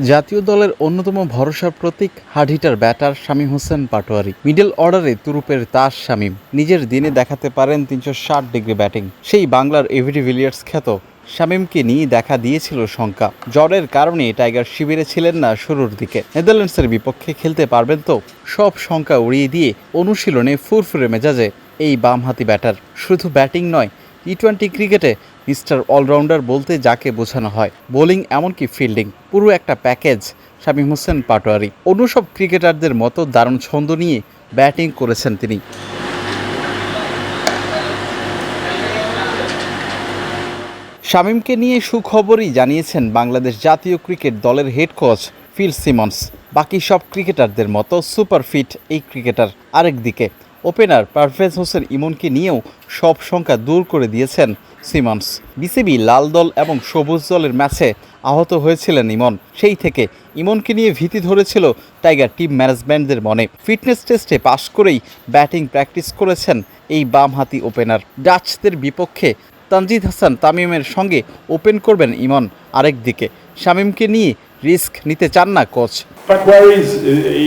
জাতীয় দলের অন্যতম ভরসার প্রতীক hard hitter batter Shamim Hossain Patwari. Middle অর্ডারে তুরুপের তাস শামীম নিজের দিনে দেখাতে পারেন ৩৬০ ডিগ্রি ব্যাটিং। সেই বাংলার এভি ডিভিলিয়ার্স খ্যাত শামীমকে নিয়ে দেখা দিয়েছিল শঙ্কা। জ্বরের কারণে টাইগার শিবিরে ছিলেন না শুরুর দিকে। নেদারল্যান্ডসের বিপক্ষে খেলতে পারবেন তো? সব শঙ্কা উড়িয়ে দিয়ে অনুশীলনে ফুরফুরে মেজাজে এই বামহাতি ব্যাটার। শুধু ব্যাটিং নয়, টি-20 ক্রিকেটে মিস্টার অলরাউন্ডার বলতে যাকে বোঝানো হয়, বোলিং এমনকি ফিল্ডিং, পুরো একটা প্যাকেজ শামীম হোসেন পাটোয়ারি। অন্য সব ক্রিকেটারদের মতো দারুণ ছন্দ নিয়ে ব্যাটিং করেছেন তিনি। শামীমকে নিয়ে সুখবরই জানিয়েছেন বাংলাদেশ জাতীয় ক্রিকেট দলের হেড কোচ ফিল সিমন্স। বাকি সব ক্রিকেটারদের মতো সুপার ফিট এই ক্রিকেটার। আরেকদিকে ওপেনার পারভেজ হোসেন ইমনকে নিয়েও সব শঙ্কা দূর করে দিয়েছেন সিমন্স। বিসিবি লাল দল এবং সবুজ দলের ম্যাচে আহত হয়েছিলেন ইমন। সেই থেকে ইমনকে নিয়ে ভীতি ধরেছিল টাইগার টিম ম্যানেজমেন্টদের মনে। ফিটনেস টেস্টে পাশ করেই ব্যাটিং প্র্যাকটিস করেছেন এই বামহাতি ওপেনার। ডাচদের বিপক্ষে তানজিদ হাসান তামিমের সঙ্গে ওপেন করবেন ইমন। আরেকদিকে শামীমকে নিয়ে রিস্ক নিতে চান না coach. Patwari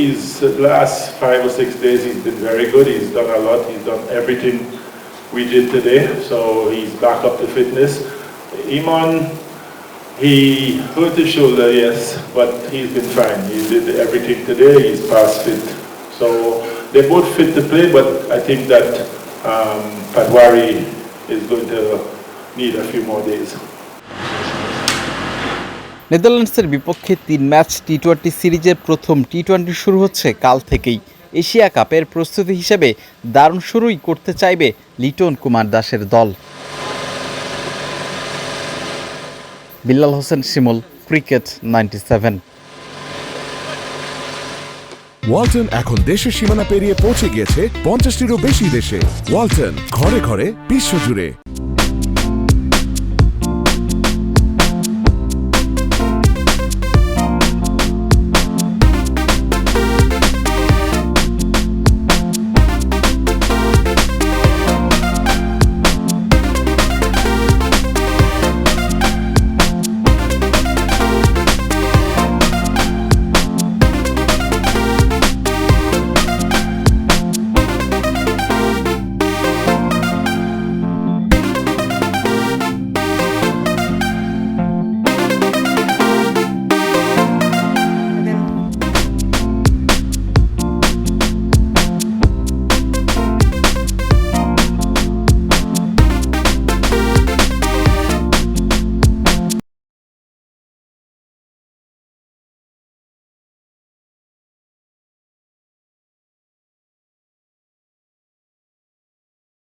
is last 5 or 6 days he's been very good. He's done a lot. He's done everything we did today. So he's back up to fitness. Iman, he hurt his shoulder, yes, but he's been fine. He did everything today. He's past fit. So they're both fit to play, but I think that Patwari is going to need a few more days. নেদারল্যান্ডসের বিপক্ষে ৩ match টি-20 সিরিজের প্রথম টি-20 শুরু হচ্ছে কাল থেকেই। Asia কাপের প্রস্তুতি হিসেবে দারুণ শুরুই করতে চাইবে লিটন কুমার দাসের দল। বিল্লাল হোসেন শিমুল, ক্রিকেট 97। ওয়ালটন এখন দেশের সীমানা পেরিয়ে পৌঁছে গিয়েছে ৫০টিরও বেশি দেশে। ওয়ালটন, ঘরে ঘরে বিশ্বজুড়ে।